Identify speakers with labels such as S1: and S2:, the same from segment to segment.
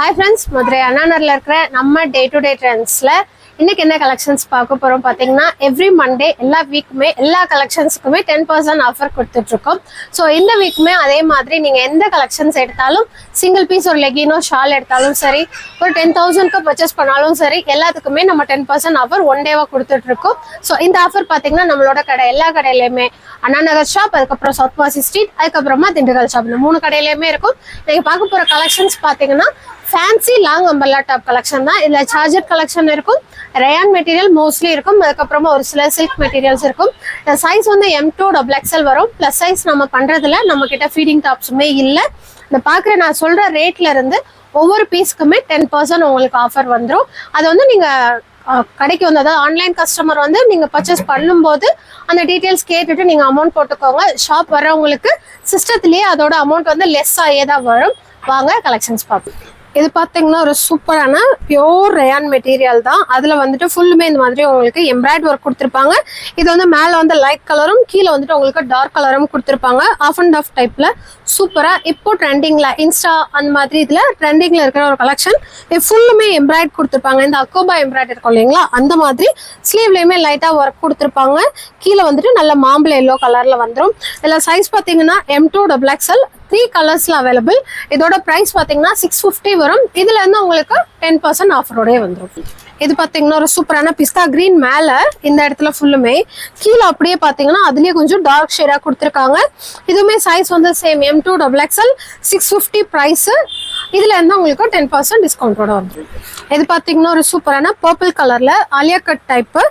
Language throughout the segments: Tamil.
S1: Hi friends, Madurai Annaanarla irukra நம்ம டே டு டே ட்ரெண்ட்ஸ்ல இன்னைக்கு என்ன கலெக்ஷன்ஸ் பார்க்க போறோம் பாத்தீங்கன்னா எவ்ரி மண்டே எல்லா வீக்குமே எல்லா கலெக்ஷன்ஸ்க்குமே 10% ஆஃபர் கொடுத்துட்டு இருக்கோம். ஸோ இந்த வீக்குமே அதே மாதிரி நீங்க எந்த கலெக்ஷன்ஸ் எடுத்தாலும் சிங்கிள் பீஸ் ஒரு லெகினோ ஷால் எடுத்தாலும் சரி ஒரு 10,000க்கு பர்ச்சேஸ் பண்ணாலும் சரி எல்லாத்துக்குமே நம்ம 10% ஆஃபர் ஒன் டேவா கொடுத்துட்டு இருக்கோம். ஸோ இந்த ஆஃபர் பாத்தீங்கன்னா நம்மளோட கடை எல்லா கடையிலயுமே அண்ணா நகர் ஷாப், அதுக்கப்புறம் சவுத் மாசி ஸ்ட்ரீட், அதுக்கப்புறமா திண்டுக்கல் ஷாப், இந்த 3 கடையிலயுமே இருக்கும். நீங்க பார்க்க போற கலெக்ஷன்ஸ் பாத்தீங்கன்னா fancy long umbrella top collection தான். இதுல சார்ஜர் கலெக்ஷன் இருக்கும், ரயான் மெட்டீரியல் மோஸ்ட்லி இருக்கும், அதுக்கப்புறமா ஒரு சில சில்க் மெட்டீரியல்ஸ் இருக்கும். சைஸ் வந்து M2 XXL வரும். பிளஸ் சைஸ் நம்ம பண்றதுல நம்ம கிட்ட ஃபீடிங் டாப்ஸுமே இல்லை. இந்த பாக்குற நான் சொல்ற ரேட்ல இருந்து ஒவ்வொரு பீஸ்க்குமே 10% உங்களுக்கு ஆஃபர் வந்துடும். அது வந்து நீங்க கடைக்கு வந்து அதாவது ஆன்லைன் கஸ்டமர் வந்து நீங்க பர்ச்சேஸ் பண்ணும்போது அந்த டீட்டெயில்ஸ் கேட்டுட்டு நீங்க அமௌண்ட் போட்டுக்கோங்க. ஷாப் வரவங்களுக்கு சிஸ்டத்துலயே அதோட அமௌண்ட் வந்து லெஸ் ஆகியே தான் வரும். வாங்க கலெக்ஷன்ஸ் பார்ப்போம். இது பார்த்தீங்கன்னா ஒரு சூப்பரான பியோர் ரயான் மெட்டீரியல் தான். அதில் வந்துட்டு ஃபுல்லுமே இந்த மாதிரி உங்களுக்கு எம்ப்ராய்ட் ஒர்க் கொடுத்துருப்பாங்க. இது வந்து மேலே வந்து லைட் கலரும் கீழே வந்துட்டு உங்களுக்கு டார்க் கலரும் கொடுத்துருப்பாங்க. ஆஃப் அண்ட் ஆஃப் டைப்பில் சூப்பராக இப்போ ட்ரெண்டிங்கில் இன்ஸ்டா அந்த மாதிரி இதில் ட்ரெண்டிங்கில் இருக்கிற ஒரு கலெக்ஷன். இது ஃபுல்லுமே எம்ப்ராய்ட் கொடுத்துருப்பாங்க. இந்த அக்கோபா எம்ப்ராய்ட் இருக்கும் இல்லைங்களா, அந்த மாதிரி ஸ்லீவ்லேயுமே லைட்டாக ஒர்க் கொடுத்துருப்பாங்க. கீழே வந்துட்டு நல்ல மாம்பழ எல்லோ கலரில் வந்துடும். இதில் சைஸ் பார்த்தீங்கன்னா M2 XXL 3 கலர்ஸ்ல அவைலபிள். இதோட பிரைஸ் பாத்தீங்கன்னா 650 வரும். இதுல இருந்து உங்களுக்கு 10% ஆஃபரோடய வந்துடும். இது பாத்தீங்கன்னா ஒரு சூப்பரான பிஸ்தா கிரீன் மேல இந்த இடத்துல ஃபுல்லுமே, கீழே அப்படியே பாத்தீங்கன்னா அதுலயே கொஞ்சம் டார்க் ஷேடா கொடுத்துருக்காங்க. இதுவுமே சைஸ் வந்து சேம் M2 XXL 650 பிரைஸ். இதுல இருந்து உங்களுக்கு 10% டிஸ்கவுண்டோட வந்துடும். இது பாத்தீங்கன்னா ஒரு சூப்பரான பர்பிள் கலர்ல ஆலியா கட் டைப்.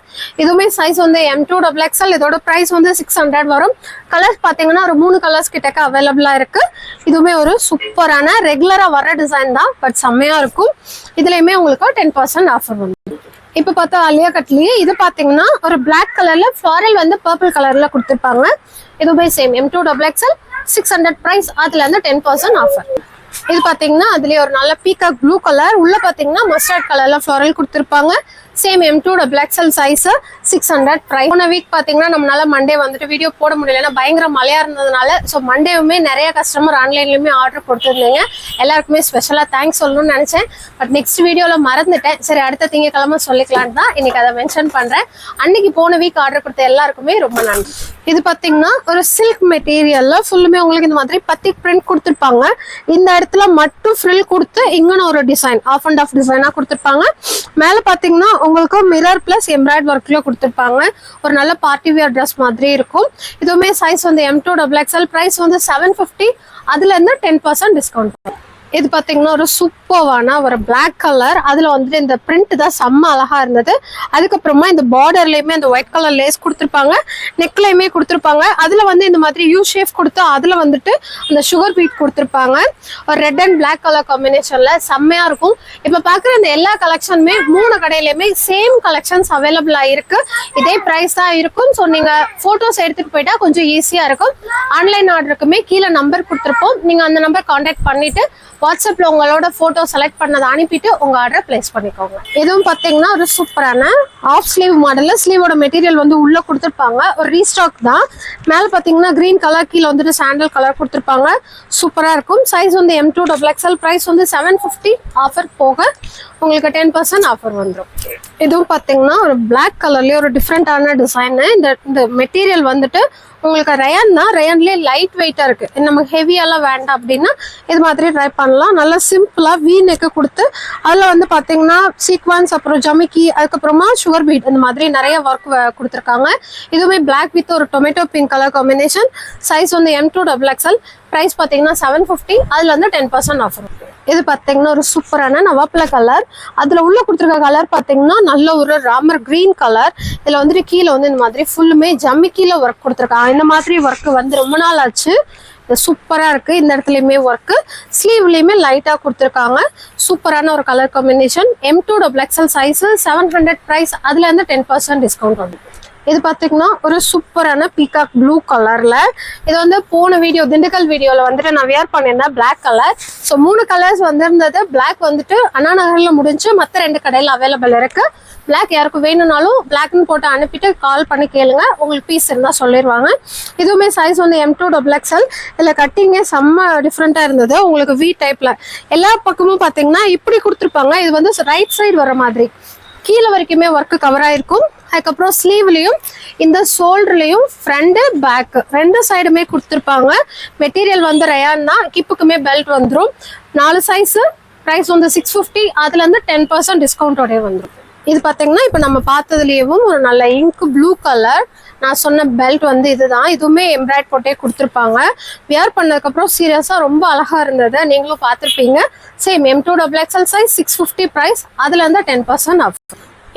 S1: இதுவுமே சைஸ் வந்து M2 XXL. இதோட பிரைஸ் வந்து 600 வரும். கலர்ஸ் பாத்தீங்கன்னா ஒரு 3 கலர்ஸ் கிட்டக்க அவைலபிளா இருக்கு. இதுவுமே ஒரு சூப்பரான ரெகுலரா வர டிசைன் தான், பட் செம்மையா இருக்கும். இதுலயுமே உங்களுக்கு 10% ஆஃபர் வரும். இப்ப பார்த்தா ஆலியா கட்லயே இது பாத்தீங்கன்னா ஒரு பிளாக் கலர்ல ஃபிளாரல் வந்து பர்பிள் கலர்ல கொடுத்துருப்பாங்க. இதுவுமே சேம் M2 XXL 600 பிரைஸ். அதுல இருந்து 10% ஆஃபர். இது பாத்தீங்கன்னா அதுலயே ஒரு நல்ல பீகாக் ப்ளூ கலர், உள்ள பாத்தீங்கன்னா மஸ்டர்ட் கலர்ல ஃபிளாரல் கொடுத்துருப்பாங்க. Same M2 XXL size 600 price. போன வீக் பாத்தீங்கன்னா நம்மளால மண்டே வந்துட்டு வீடியோ போட முடியல, ஏன்னா பயங்கர மழையா இருந்ததுனால. ஸோ மண்டேவுமே நிறைய கஸ்டமர் ஆன்லைன்லயுமே ஆர்டர் கொடுத்துருந்தீங்க. எல்லாருக்குமே ஸ்பெஷலா தேங்க்ஸ் சொல்லணும்னு நினைச்சேன், பட் நெக்ஸ்ட் வீடியோல மறந்துட்டேன். சரி, அடுத்த திங்கக்கிழமை சொல்லிக்கலான்னு தான் இன்னைக்கு அதை மென்ஷன் பண்றேன். அன்னைக்கு போன வீக் ஆர்டர் கொடுத்த எல்லாருக்குமே ரொம்ப நன்றி. இது பாத்தீங்கன்னா ஒரு சில்க் மெட்டீரியல்ல ஃபுல்லுமே உங்களுக்கு இந்த மாதிரி பத்திக் பிரிண்ட் கொடுத்துருப்பாங்க. இந்த இடத்துல மட்டும் ஃப்ரில் கொடுத்து இங்கன்னு ஒரு டிசைன் ஆஃப் அண்ட் ஆஃப் டிசைனா கொடுத்துருப்பாங்க. மேல பாத்தீங்கன்னா உங்களுக்கு மிரர் பிளஸ் எம்ப்ராய்ட் ஒர்க்ல கொடுத்துருப்பாங்க. ஒரு நல்ல பார்ட்டி வியர் ட்ரெஸ் மாதிரி இருக்கும். இதுவுமே சைஸ் வந்து M2 XXL. பிரைஸ் வந்து 750. அதுல இருந்து 10% டிஸ்கவுண்ட். இது பாத்தீங்கன்னா ஒரு சூப்பர்வான ஒரு பிளாக் கலர். அதுல வந்துட்டு இந்த பிரிண்ட் தான் செம்ம அழகா இருந்தது. அதுக்கப்புறமா இந்த பார்டர்லயுமே இந்த ஒயிட் கலர் லேஸ் கொடுத்துருப்பாங்க, நெக்லையுமே கொடுத்துருப்பாங்க. அதுல வந்து இந்த மாதிரி யூ ஷேப் கொடுத்து அதுல வந்துட்டு அந்த சுகர் பீட் கொடுத்துருப்பாங்க. ஒரு ரெட் அண்ட் பிளாக் கலர் காம்பினேஷன்ல செம்மையா இருக்கும். இப்ப பாக்குற இந்த எல்லா கலெக்ஷனுமே 3 கடையிலயுமே சேம் கலெக்ஷன்ஸ் அவைலபிளா இருக்கு. இதே பிரைஸ் தான் இருக்கும். ஸோ நீங்க போட்டோஸ் எடுத்துட்டு போயிட்டா கொஞ்சம் ஈஸியா இருக்கும். ஆன்லைன் ஆர்டருக்குமே கீழே நம்பர் கொடுத்துருப்போம். நீங்க அந்த நம்பர் கான்டாக்ட் பண்ணிட்டு வாட்ஸ்அப்ல உங்களோட போட்டோ செலக்ட் பண்ணதை அனுப்பிட்டு உங்க ஆர்டர் பிளேஸ் பண்ணிக்கோங்க. இதுவும் பாத்தீங்கன்னா ஒரு சூப்பரான ஆஃப் ஸ்லீவ் மாடல்ல ஸ்லீவோட மெட்டீரியல் வந்து உள்ள கொடுத்துருப்பாங்க. ஒரு ரீஸ்டாக் தான். மேல பாத்தீங்கன்னா கிரீன் கலர், கீழே வந்துட்டு சாண்டல் கலர் கொடுத்துருப்பாங்க. சூப்பரா இருக்கும். சைஸ் வந்து M2 XXL. பிரைஸ் வந்து 750. ஆஃபர் போக உங்களுக்கு 10% ஆஃபர் வந்துடும். இதுவும் பாத்தீங்கன்னா ஒரு பிளாக் கலர்லயே ஒரு டிஃப்ரெண்டான டிசைன். இந்த மெட்டீரியல் வந்துட்டு உங்களுக்கு ரயான் தான். ரயான்லேயே லைட் வெயிட்டா இருக்கு. நமக்கு ஹெவியெல்லாம் வேண்டாம் அப்படின்னா இது மாதிரி ட்ரை பண்ணலாம். நல்லா சிம்பிளா வீ நெக்கு கொடுத்து அதுல வந்து பாத்தீங்கன்னா சீக்வன்ஸ், அப்புறம் ஜமிக்கி, அதுக்கப்புறமா சுகர் பீட், இந்த மாதிரி நிறைய ஒர்க் கொடுத்துருக்காங்க. இதுவுமே பிளாக் வித் ஒரு tomato pink colour combination. Size வந்து M2 XXL. பிரைஸ் பாத்தீங்கன்னா 750. அதுல வந்து 10% ஆஃபர். இது பாத்தீங்கன்னா ஒரு சூப்பரான நவாப்பழ கலர். அதுல உள்ள கொடுத்துருக்க கலர் பாத்தீங்கன்னா நல்ல ஒரு ராமர் கிரீன் கலர். இதுல வந்துட்டு கீழே வந்து இந்த மாதிரி ஃபுல்லுமே ஜம்மிக்கீழ ஒர்க் கொடுத்துருக்காங்க. இந்த மாதிரி ஒர்க் வந்து ரொம்ப நாள் ஆச்சு. சூப்பரா இருக்கு. இந்த இடத்துலயுமே ஒர்க், ஸ்லீவ்லயுமே லைட்டா கொடுத்துருக்காங்க. சூப்பரான ஒரு colour combination. M2 XXL size 700 price. அதுல இருந்து 10% டிஸ்கவுண்ட் வந்து. இது பார்த்தீங்கன்னா ஒரு சூப்பரான பீகாக் ப்ளூ கலர்ல. இது வந்து போன வீடியோ திண்டுக்கல் வீடியோல வந்துட்டு நான் வியர் பண்ணியிருந்தேன் பிளாக் கலர். ஸோ 3 கலர்ஸ் வந்திருந்தது. பிளாக் வந்துட்டு அண்ணா நகர்ல முடிஞ்சு மற்ற 2 கடையில் அவைலபிள் இருக்கு. பிளாக் யாருக்கும் வேணும்னாலும் பிளாக்னு போட்டு அனுப்பிட்டு கால் பண்ணி கேளுங்க, உங்களுக்கு பீஸ் இருந்தால் சொல்லிடுவாங்க. இதுவுமே சைஸ் வந்து M2XXL. இதில் கட்டிங்கே செம்ம டிஃப்ரெண்ட்டாக இருந்தது. உங்களுக்கு வி டைப்பில் எல்லா பக்கமும் பார்த்தீங்கன்னா இப்படி கொடுத்துருப்பாங்க. இது வந்து ரைட் சைடு வர மாதிரி கீழே வரைக்குமே ஒர்க்கு கவர் ஆயிருக்கும். அதுக்கப்புறம் ஸ்லீவ்லையும் இந்த ஷோல்டர்லையும் ஃப்ரண்ட்டு பேக்கு 2 சைடுமே கொடுத்துருப்பாங்க. மெட்டீரியல் வந்து ரயான் தான். கிப்புக்குமே பெல்ட் வந்துடும். 4 சைஸு. ப்ரைஸ் வந்து 650. அதுலேருந்து 10% டிஸ்கவுண்டோடய வந்துடும். இது பார்த்தீங்கன்னா இப்போ நம்ம பார்த்ததுலேயும் ஒரு நல்ல இங்க் ப்ளூ கலர். நான் சொன்ன பெல்ட் வந்து இதுதான். இதுவுமே எம்ப்ராய்ட் போட்டே கொடுத்துருப்பாங்க. வியர் பண்ணதுக்கப்புறம் சீரியஸாக ரொம்ப அழகாக இருந்தது. நீங்களும் பார்த்துருப்பீங்க. Same M2XXL size 650 price. அதுலேருந்து 10% ஆஃப்.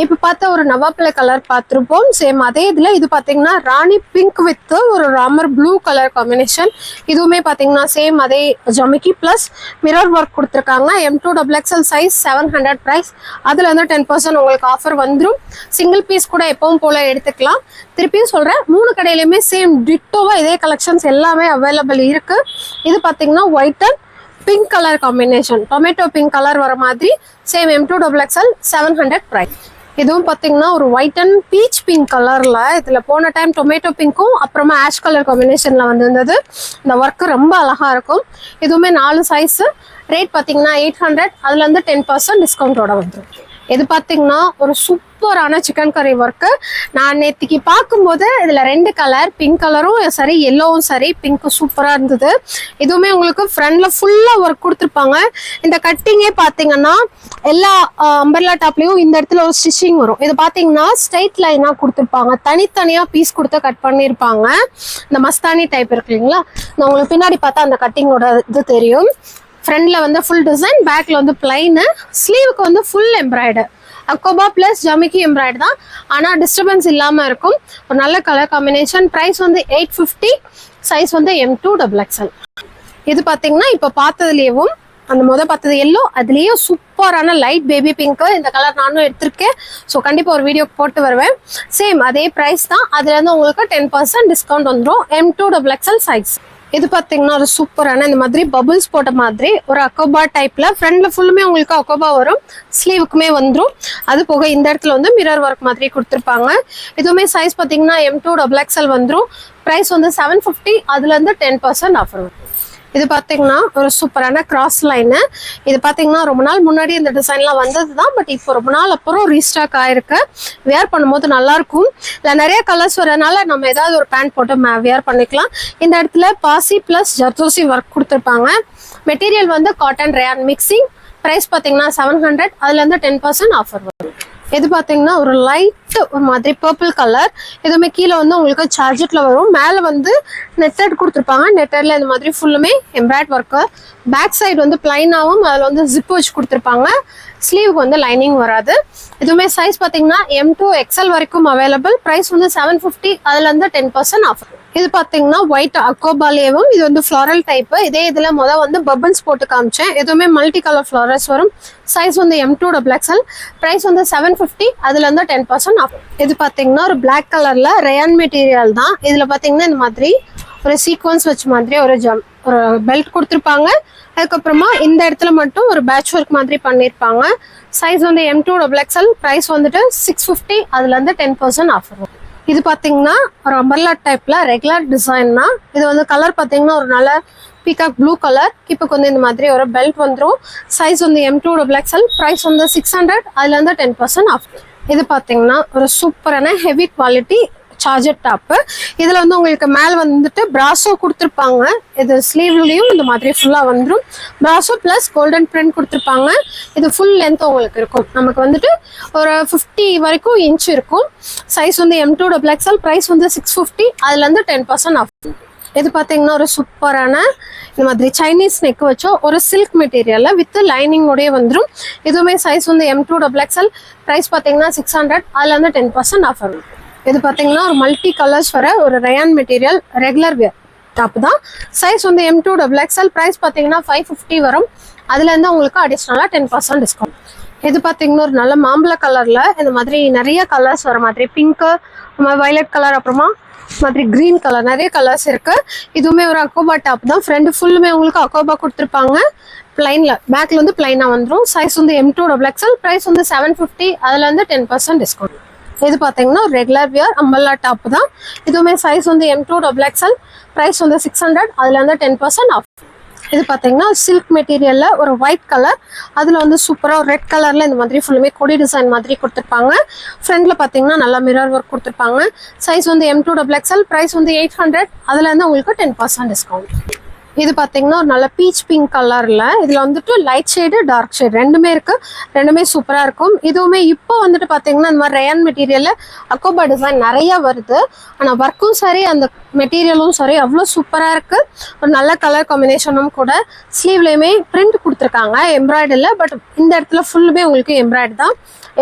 S1: இப்போ பார்த்தா ஒரு நவாப்பிளை கலர் பார்த்துருப்போம். சேம் அதே இதில் இது பார்த்தீங்கன்னா ராணி பிங்க் வித் ஒரு ராமர் ப்ளூ கலர் காம்பினேஷன். இதுவுமே பார்த்தீங்கன்னா சேம் அதே ஜமிக்கி ப்ளஸ் மிரர் ஒர்க் கொடுத்துருக்காங்க. M2XXL size 700 price. அதில் வந்து 10% உங்களுக்கு ஆஃபர் வந்துடும். சிங்கிள் பீஸ் கூட எப்பவும் போல் எடுத்துக்கலாம். திருப்பியும் சொல்கிறேன், 3 கடையிலையுமே சேம் டிட்டோவாக இதே கலெக்ஷன்ஸ் எல்லாமே அவைலபிள் இருக்குது. இது பார்த்தீங்கன்னா white and pink colour combination, tomato pink colour வர மாதிரி. Same M2XXL 700 price. இதுவும் பார்த்தீங்கன்னா ஒரு ஒயிட் அண்ட் பீச் பிங்க் கலரில். இதில் போன டைம் டொமேட்டோ பிங்க்கும் அப்புறமா ஆஷ் கலர் காம்பினேஷனில் வந்திருந்தது. இந்த ஒர்க்கு ரொம்ப அழகாக இருக்கும். இதுவுமே 4 சைஸு. ரேட் பார்த்தீங்கன்னா 800. அதுலேருந்து 10% டிஸ்கவுண்டோட வந்துடும். இது பார்த்தீங்கன்னா ஒரு சூப்பரான சிக்கன் கறி ஒர்க்கு. நான் நேற்றுக்கு பார்க்கும்போது இதில் 2 கலர், பிங்க் கலரும் சரி எல்லோவும் சரி, பிங்க்கும் சூப்பராக இருந்தது. இதுவுமே உங்களுக்கு ஃப்ரண்டில் ஃபுல்லாக ஒர்க் கொடுத்துருப்பாங்க. இந்த கட்டிங்கே பார்த்தீங்கன்னா எல்லா அம்பர்லா டாப்லேயும் இந்த இடத்துல ஒரு ஸ்டிச்சிங் வரும். இது பார்த்தீங்கன்னா ஸ்ட்ரைட் லைனாக கொடுத்துருப்பாங்க. தனித்தனியாக பீஸ் கொடுத்து கட் பண்ணியிருப்பாங்க. இந்த மஸ்தானி டைப் இருக்கு இல்லைங்களா, நான் உங்களுக்கு பின்னாடி பார்த்தா அந்த கட்டிங்கோட இது தெரியும். ஃப்ரண்ட்ல வந்து ஃபுல் டிசைன், பேக்ல வந்து பிளைனு, ஸ்லீவுக்கு வந்து ஃபுல் எம்ப்ராய்டர். அக்கோபா ப்ளஸ் ஜமிக்கி எம்ப்ராய்டு தான், ஆனால் டிஸ்டர்பன்ஸ் இல்லாமல் இருக்கும். ஒரு நல்ல கலர் காம்பினேஷன். ப்ரைஸ் வந்து 850. சைஸ் வந்து M2XXL. இது பார்த்தீங்கன்னா இப்போ பார்த்ததுலேயும் அந்த பார்த்தது எல்லோ, அதுலேயும் சூப்பரான லைட் பேபி பிங்க்கு. இந்த கலர் நானும் எடுத்திருக்கேன். ஸோ கண்டிப்பாக ஒரு வீடியோ போட்டு வருவேன். சேம் அதே ப்ரைஸ் தான். அதுலேருந்து உங்களுக்கு 10% டிஸ்கவுண்ட் வந்துடும். M2XXL size. இது பார்த்தீங்கன்னா ஒரு சூப்பரான இந்த மாதிரி பபுள்ஸ் போட்ட மாதிரி ஒரு அக்கோபா டைப்ல. ஃப்ரண்ட்ல ஃபுல்லுமே உங்களுக்கு அக்கோபா வரும், ஸ்லீவுக்குமே வந்துடும். அது போக இந்த இடத்துல வந்து மிரர் ஒர்க் மாதிரி கொடுத்துருப்பாங்க. இதுவுமே சைஸ் பார்த்தீங்கன்னா M2XXL வந்துடும். ப்ரைஸ் வந்து 750. அதுலேருந்து 10% ஆஃபர் வரும். இது பார்த்தீங்கன்னா ஒரு சூப்பரான கிராஸ் லைனு. இது பார்த்தீங்கன்னா ரொம்ப நாள் முன்னாடி இந்த டிசைன்லாம் வந்தது தான். பட் இப்போ ரொம்ப நாள் அப்புறம் ரீஸ்டாக் ஆயிருக்கு. வியர் பண்ணும்போது நல்லாயிருக்கும். இல்லை நிறைய கலர்ஸ் வரனால நம்ம ஏதாவது ஒரு பேண்ட் போட்டு வியர் பண்ணிக்கலாம். இந்த இடத்துல பாசி ப்ளஸ் ஜர்தோசி ஒர்க் கொடுத்துருப்பாங்க. மெட்டீரியல் வந்து காட்டன் ரேயான் மிக்சிங். ப்ரைஸ் பார்த்தீங்கன்னா 700. அதுலேருந்து 10% ஆஃபர் வரும். இது பார்த்தீங்கன்னா ஒரு லைட் மாதிரி பர்பிள் கலர். இதுவுமே கீழே வந்து உங்களுக்கு சார்ஜெட்ல வரும். மேலே வந்து நெட்டட் கொடுத்துருப்பாங்க. நெட்டட்ல இந்த மாதிரி ஃபுல்லுமே எம்ப்ராய்ட் ஒர்க்கு. பேக் சைடு வந்து பிளைனாகவும் அதில் வந்து ஜிப் வச்சு கொடுத்துருப்பாங்க. ஸ்லீவுக்கு வந்து லைனிங் வராது. இதுவுமே சைஸ் பார்த்தீங்கன்னா M2XL வரைக்கும் அவைலபிள். ப்ரைஸ் வந்து 750. அதுலேருந்து 10% ஆஃபர். இது பார்த்தீங்கன்னா ஒயிட் அக்கோபாலேவும் இது வந்து ஃப்ளாரல் டைப்பு. இதே இதில் வந்து பபிள்ஸ் போட்டு காமிச்சேன். எதுவுமே மல்டி கலர் ஃப்ளாரல்ஸ் வரும். சைஸ் வந்து M2XXL. ப்ரைஸ் வந்து 750. அதுலேருந்து 10% ஆஃபர். இது பார்த்தீங்கன்னா ஒரு பிளாக் கலரில் ரயான் மெட்டீரியல் தான். இதில் பார்த்தீங்கன்னா இந்த மாதிரி ஒரு சீக்வன்ஸ் வச்ச மாதிரி ஒரு பெல்ட் கொடுத்துருப்பாங்க. அதுக்கப்புறமா இந்த இடத்துல மட்டும் ஒரு பேட்ச் ஒர்க் மாதிரி பண்ணியிருப்பாங்க. சைஸ் வந்து M2XXL. ப்ரைஸ் வந்துட்டு 650. அதுலேருந்து 10% ஆஃபர் வரும். இது பார்த்தீங்கன்னா ஒரு அம்பர்லா டைப்ல ரெகுலர் டிசைன் தான். இது வந்து கலர் பார்த்தீங்கன்னா ஒரு நல்ல பீகாக் ப்ளூ கலர். கிப்புக்கு வந்து இந்த மாதிரி ஒரு பெல்ட் வந்துடும். சைஸ் வந்து M2XXL. ப்ரைஸ் வந்து 600. அதுலேருந்து 10% ஆஃப். இது பார்த்தீங்கன்னா ஒரு சூப்பரான ஹெவி குவாலிட்டி சார்ஜர் டாப்பு. இதில் வந்து உங்களுக்கு மேலே வந்துட்டு பிராசோ கொடுத்துருப்பாங்க. இது ஸ்லீவ்லையும் இந்த மாதிரி ஃபுல்லாக வந்துடும். பிராசோ ப்ளஸ் கோல்டன் பிரிண்ட் கொடுத்துருப்பாங்க. இது ஃபுல் லென்த் உங்களுக்கு இருக்கும். நமக்கு வந்துட்டு ஒரு 50 வரைக்கும் இன்ச் இருக்கும். சைஸ் வந்து M2XXL. ப்ரைஸ் வந்து 650. அதுலேருந்து 10% ஆஃப். இது பார்த்தீங்கன்னா ஒரு சூப்பரான இந்த மாதிரி சைனீஸ் நெக் வச்சோ ஒரு சில்க் மெட்டீரியலில் வித் லைனிங்கோடய வந்துடும். இதுவுமே சைஸ் வந்து M2XXL. ப்ரைஸ் பார்த்தீங்கன்னா 600. அதுலேருந்து 10% ஆஃபர். இது பார்த்தீங்கன்னா ஒரு மல்டி கலர்ஸ் வர ஒரு rayon material regular wear top தான். சைஸ் வந்து M2XXL. ப்ரைஸ் பார்த்தீங்கன்னா 550 வரும். அதுலேருந்து உங்களுக்கு அடிஷ்னலாக 10% டிஸ்கவுண்ட். இது பார்த்தீங்கன்னா ஒரு நல்ல மாம்பழ கலர்ல இந்த மாதிரி நிறைய கலர்ஸ் வர மாதிரி பிங்க், வயலட் கலர், அப்புறமா மாதிரி கிரீன் கலர் நிறைய கலர்ஸ் இருக்கு. இதுவுமே ஒரு அக்கோபா டாப் தான். ஃப்ரண்ட் ஃபுல்லுமே உங்களுக்கு அக்கோபா கொடுத்துருப்பாங்க. பிளைன்ல பேக்ல வந்து பிளைனா வந்துடும். சைஸ் வந்து M2XXL. பிரைஸ் வந்து 750. அதுல வந்து 10% டிஸ்கவுண்ட். இது பார்த்தீங்கன்னா ஒரு ரெகுலர் வியர் அம்பல்லா டாப் தான். இதுவுமே சைஸ் வந்து M2XXL. பிரைஸ் வந்து 600. அதுல வந்து 10% ஆஃப். இது பார்த்தீங்கன்னா சில்க் மெட்டீரியல்ல ஒரு ஒயிட் கலர், அதுல வந்து சூப்பரா ஒரு ரெட் கலர்ல இந்த மாதிரி ஃபுல்லுமே கொடி டிசைன் மாதிரி கொடுத்துருப்பாங்க. ஃப்ரண்ட்ல பார்த்தீங்கன்னா நல்லா மிரர் ஒர்க் கொடுத்துருப்பாங்க. சைஸ் வந்து M2XXL. பிரைஸ் வந்து 800. அதுல இருந்து உங்களுக்கு 10% டிஸ்கவுண்ட். இது பார்த்தீங்கன்னா ஒரு நல்ல பீச் பிங்க் கலர்ல இதுல வந்துட்டு லைட் ஷேடு டார்க் ஷேடு ரெண்டுமே இருக்கு. ரெண்டுமே சூப்பரா இருக்கும். இதுவுமே இப்போ வந்துட்டு பார்த்தீங்கன்னா இந்த மாதிரி ரயான் மெட்டீரியல்ல அக்கோபா டிசைன் நிறைய வருது. ஆனா ஒர்க்கும் சரி அந்த மெட்டீரியலும் சரி அவ்வளோ சூப்பரா இருக்கு. ஒரு நல்ல கலர் காம்பினேஷனும் கூட. ஸ்லீவ்லயுமே பிரிண்ட் கொடுத்துருக்காங்க, எம்ப்ராய்டரியில். பட் இந்த இடத்துல ஃபுல்லுமே உங்களுக்கு எம்ப்ராய்டு தான்.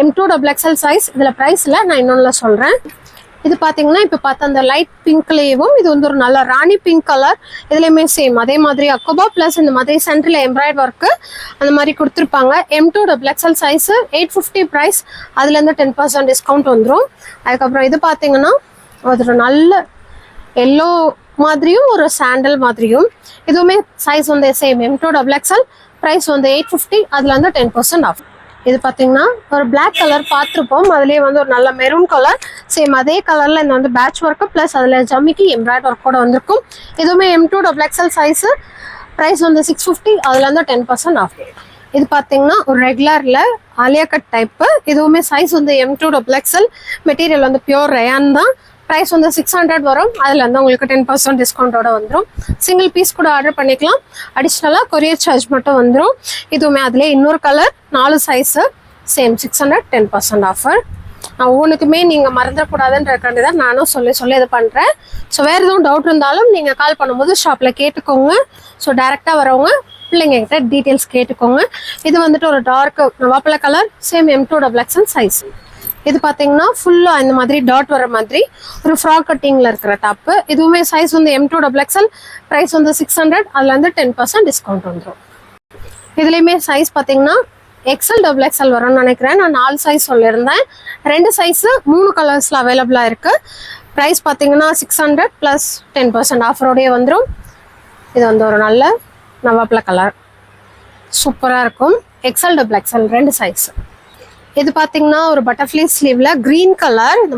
S1: M2XXL size. இதுல பிரைஸ்ல நான் இன்னொன்னு சொல்றேன். இது பார்த்தீங்கன்னா இப்போ பார்த்த அந்த லைட் பிங்க்லேயும் இது வந்து ஒரு நல்ல ராணி பிங்க் கலர். இதுலேயுமே சேம் அதே மாதிரி அக்கோபா ப்ளஸ் இந்த மாதிரி சென்டரில் எம்ப்ராய்டு ஒர்க்கு அந்த மாதிரி கொடுத்துருப்பாங்க. M2XXL size 850 price. அதுலேருந்து 10% டிஸ்கவுண்ட் வந்துடும். அதுக்கப்புறம் இது பார்த்தீங்கன்னா அது ஒரு நல்ல எல்லோ மாதிரியும் ஒரு சாண்டல் மாதிரியும். இதுவுமே சைஸ் வந்து சேம் M2XXL. ப்ரைஸ் வந்து 850. அதில் வந்து 10% ஆஃப். இது பார்த்தீங்கன்னா ஒரு பிளாக் கலர் பார்த்துருப்போம். அதுலேயே வந்து ஒரு நல்ல மெரூன் கலர் சேம் அதே கலரில் இந்த வந்து பேட்ச் ஒர்க்கு ப்ளஸ் அதில் ஜம்மிக்கு எம்ப்ராய்டு ஒர்க்கோட வந்திருக்கும். இதுவுமே M2XXL சைஸு. ப்ரைஸ் வந்து 650. அதில் வந்து 10% ஆஃப். இது பார்த்தீங்கன்னா ஒரு ரெகுலரில் ஆலியா கட் டைப்பு. இதுவுமே சைஸ் வந்து M2XXL. மெட்டீரியல் வந்து பியோர் ரயான் தான். ப்ரைஸ் வந்து 600 வரும். அதில் வந்து உங்களுக்கு 10% டிஸ்கவுண்டோட வந்துடும். சிங்கிள் பீஸ் கூட ஆர்டர் பண்ணிக்கலாம். அடிஷ்னலாக கொரியர் சார்ஜ் மட்டும் வந்துடும். இதுவுமே அதிலே இன்னொரு கலர் 4 சைஸு சேம் 600. 10% ஆஃபர். ஒவ்வொன்றுக்குமே நீங்கள் மறந்துடக்கூடாதுன்றக்காண்டி தான் நானும் சொல்லி இது பண்ணுறேன். ஸோ வேறு எதுவும் டவுட் இருந்தாலும் நீங்கள் கால் பண்ணும்போது ஷாப்பில் கேட்டுக்கோங்க. ஸோ டேரெக்டாக வரவங்க பிள்ளைங்க கிட்ட டீட்டெயில்ஸ் கேட்டுக்கோங்க. இது வந்துட்டு ஒரு டார்க் நவாப்பழ கலர் சேம் M2XXL சைஸ். இது பார்த்தீங்கன்னா ஃபுல்லாக இந்த மாதிரி டாட் வர மாதிரி ஒரு ஃப்ராக் கட்டிங்கில் இருக்கிற டாப்பு. இதுவுமே சைஸ் வந்து M2XXL. ப்ரைஸ் வந்து 600. அதில் வந்து 10% டிஸ்கவுண்ட் வந்துடும். இதுலேயுமே சைஸ் பார்த்தீங்கன்னா XL வரும்னு நினைக்கிறேன். நான் 4 சைஸ் சொல்லியிருந்தேன். 2 சைஸு 3 கலர்ஸில் அவைலபிளாக இருக்குது. ப்ரைஸ் பார்த்தீங்கன்னா 600 ப்ளஸ் 10% ஆஃபரோடையே வந்துடும். இது வந்து ஒரு நல்ல நவாப்பழ கலர் சூப்பராக இருக்கும். XL 2 size. இது பார்த்தீங்கன்னா ஒரு பட்டர்ஃப்ளை ஸ்லீவ்ல கிரீன் கலர் இந்த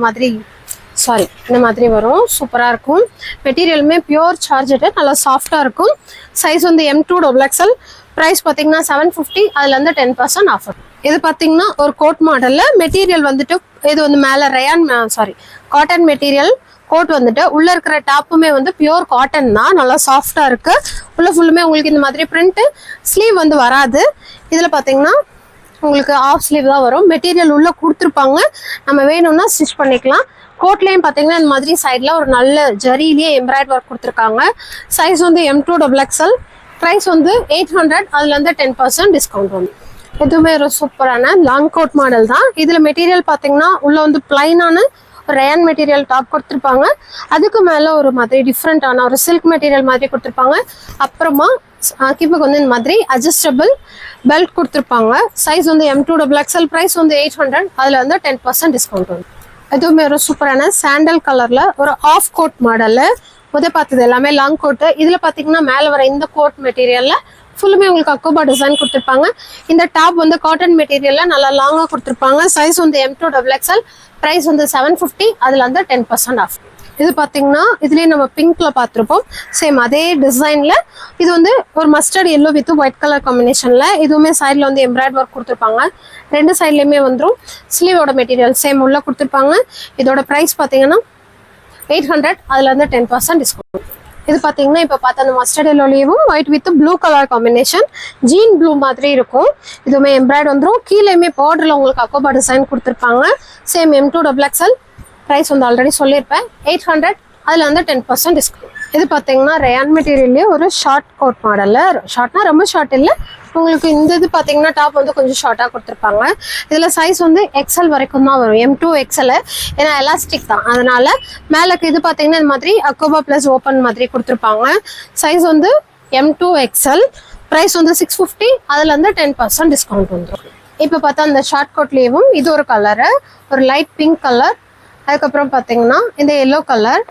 S1: மாதிரி வரும். சூப்பராக இருக்கும். மெட்டீரியலுமே பியோர் சார்ஜெட்டு நல்லா சாஃப்டாக இருக்கும். சைஸ் வந்து M2XXL. ப்ரைஸ் பார்த்தீங்கன்னா 750. அதில் வந்து 10% ஆஃபர். இது பார்த்தீங்கன்னா ஒரு கோட் மாடலில் மெட்டீரியல் வந்துட்டு இது வந்து மேலே காட்டன் மெட்டீரியல் கோட் வந்துட்டு உள்ள இருக்கிற டாப்புமே வந்து பியோர் காட்டன் தான். நல்லா சாஃப்டாக இருக்கு. உள்ள ஃபுல்லுமே உங்களுக்கு இந்த மாதிரி பிரிண்ட். ஸ்லீவ் வந்து வராது. இதில் பார்த்தீங்கன்னா உங்களுக்கு ஆஃப் ஸ்லீவ் தான் வரும். மெட்டீரியல் உள்ள கொடுத்துருப்பாங்க. நம்ம வேணும்னா ஸ்டிச் பண்ணிக்கலாம். கோட்லேயும் பார்த்தீங்கன்னா இந்த மாதிரி சைடில் ஒரு நல்ல ஜரியிலேயே எம்ப்ராய்டு ஒர்க் கொடுத்துருக்காங்க. சைஸ் வந்து M2XXL. ப்ரைஸ் வந்து 800. அதில் வந்து 10% டிஸ்கவுண்ட் வரும். இதுவுமே ஒரு சூப்பரான லாங் கோட் மாடல் தான். இதில் மெட்டீரியல் பார்த்தீங்கன்னா உள்ள வந்து பிளைனான ரயான் மெட்டீரியல் டாப் கொடுத்துருப்பாங்க. அதுக்கு மேலே ஒரு மாதிரி டிஃப்ரெண்டான ஒரு சில்க் மெட்டீரியல் மாதிரி கொடுத்துருப்பாங்க. அப்புறமா கிப்புக்கு வந்து இந்த மாதிரி அட்ஜஸ்டபிள் பெல்ட் கொடுத்துருப்பாங்க. சைஸ் வந்து M2XXL. ப்ரைஸ் வந்து 800. அதில் வந்து 10% டிஸ்கவுண்ட் வரும். இதுவுமே ஒரு சூப்பரான சாண்டல் கலரில் ஒரு ஆஃப் கோட் மாடலு. பார்த்தது எல்லாமே லாங் கோட்டு. இதில் பார்த்தீங்கன்னா மேலே வர இந்த கோட் மெட்டீரியலில் ஃபுல்லுமே உங்களுக்கு அக்கோபா டிசைன் கொடுத்துருப்பாங்க. இந்த டாப் வந்து காட்டன் மெட்டீரியலில் நல்லா லாங்காக கொடுத்துருப்பாங்க. சைஸ் வந்து M2XXL. ப்ரைஸ் வந்து 750. அதில் வந்து 10% ஆஃப். இது பார்த்தீங்கன்னா இதுலேயே நம்ம பிங்க்ல பார்த்துருப்போம். சேம் அதே டிசைனில் இது வந்து ஒரு mustard yellow with white colour காம்பினேஷனில். இதுவுமே சைடில் வந்து எம்ப்ராய்டு ஒர்க் கொடுத்துருப்பாங்க. 2 சைட்லேயுமே வந்துடும். ஸ்லீவோட மெட்டீரியல் சேம் உள்ள கொடுத்துருப்பாங்க. இதோட ப்ரைஸ் பார்த்தீங்கன்னா 800. அதில் வந்து 10% டிஸ்கவுண்ட். இது பார்த்தீங்கன்னா இப்போ பார்த்த அந்த மஸ்டர்ட் எல்லோலையும் white with blue colour combination jean blue மாதிரி இருக்கும். இதுவுமே எம்ப்ராய்டு வந்துடும். கீழேயுமே பார்டரில் உங்களுக்கு அக்கோபா டிசைன் கொடுத்துருப்பாங்க. Same M2XXL. ப்ரைஸ் வந்து ஆல்ரெடி சொல்லியிருப்பேன் 800. அதில் வந்து 10% டிஸ்கவுண்ட். இது பார்த்தீங்கன்னா ரயான் மெட்டீரியல்லே ஒரு ஷார்ட் கோட் மாடலில். ஷார்ட்னா ரொம்ப ஷார்ட் இல்லை. உங்களுக்கு இந்த இது பார்த்தீங்கன்னா டாப் வந்து கொஞ்சம் ஷார்ட்டாக கொடுத்துருப்பாங்க. இதில் சைஸ் வந்து XL வரைக்கும் தான் வரும். M2XL. ஏன்னா எலாஸ்டிக் தான். அதனால மேலுக்கு இது பார்த்தீங்கன்னா இந்த மாதிரி அக்கோபா ப்ளஸ் ஓப்பன் மாதிரி கொடுத்துருப்பாங்க. சைஸ் வந்து M2XL. ப்ரைஸ் வந்து 650. அதில் வந்து 10% டிஸ்கவுண்ட் வந்துடும். இப்போ பார்த்தா அந்த ஷார்ட் கோட்லேயும் இது ஒரு கலரு, ஒரு லைட் பிங்க் கலர், அதுக்கப்புறம் பார்த்தீங்கன்னா இந்த எல்லோ கலர்,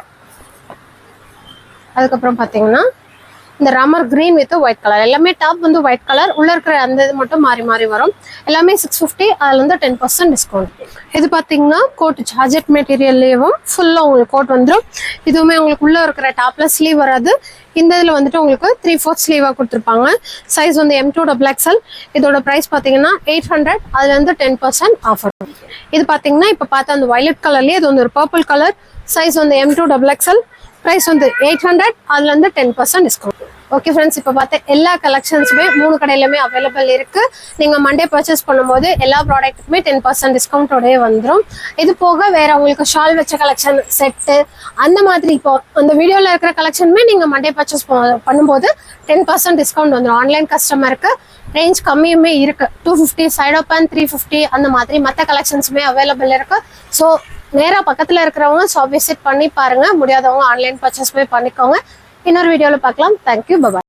S1: அதுக்கப்புறம் பார்த்தீங்கன்னா இந்த Ramar green with white colour. எல்லாமே டாப் வந்து ஒயிட் கலர், உள்ள இருக்கிற அந்த இது மட்டும் மாறி மாறி வரும். எல்லாமே 650, அதுல இருந்து 10% டிஸ்கவுண்ட். இது பாத்தீங்கன்னா கோட் ஜார்ஜெட் மெட்டீரியல்லேயும் ஃபுல்லா உங்களுக்கு கோட் வந்துடும். இதுவுமே உங்களுக்கு உள்ள இருக்கிற டாப்ல ஸ்லீவ் வராது. இந்த இதில் வந்துட்டு உங்களுக்கு 3/4 ஸ்லீவாக கொடுத்துருப்பாங்க. சைஸ் வந்து M2 XXL. இதோட ப்ரைஸ் பார்த்தீங்கன்னா 800, அதுலேருந்து 10% ஆஃபர். இது பார்த்தீங்கன்னா இப்போ பார்த்த அந்த வயலட் கலர்லேயே இது வந்து ஒரு பர்பிள் கலர். சைஸ் வந்து M2 XXL. ப்ரைஸ் வந்து 800, அதுலேருந்து 10% டிஸ்கவுண்ட். ஓகே ஃப்ரெண்ட்ஸ், இப்போ பார்த்த எல்லா கலெக்ஷன்ஸுமே 3 கடையிலுமே அவைலபிள் இருக்கு. நீங்கள் மண்டே பர்ச்சேஸ் பண்ணும்போது எல்லா ப்ராடக்ட்டுக்குமே 10% டிஸ்கவுண்டோடய வந்துடும். இது போக வேற உங்களுக்கு ஷால் வச்ச கலெக்ஷன் செட்டு அந்த மாதிரி இப்போ அந்த வீடியோவில் இருக்கிற கலெக்ஷனுமே நீங்கள் மண்டே பர்ச்சேஸ் பண்ணும்போது 10% டிஸ்கவுண்ட் வந்துடும். ஆன்லைன் கஸ்டமருக்கு ரேஞ்ச் கம்மியுமே இருக்கு. 250 சைட் ஓப்பன், 350 அந்த மாதிரி மற்ற கலெக்ஷன்ஸுமே அவைலபிள் இருக்கு. ஸோ நேராக பக்கத்தில் இருக்கிறவங்க ஷாப் விசிட் பண்ணி பாருங்க. முடியாதவங்க ஆன்லைன் பர்ச்சேஸ்மே பண்ணிக்கோங்க. இன்னொரு வீடியோவில் பார்க்கலாம். Thank you, bye bye.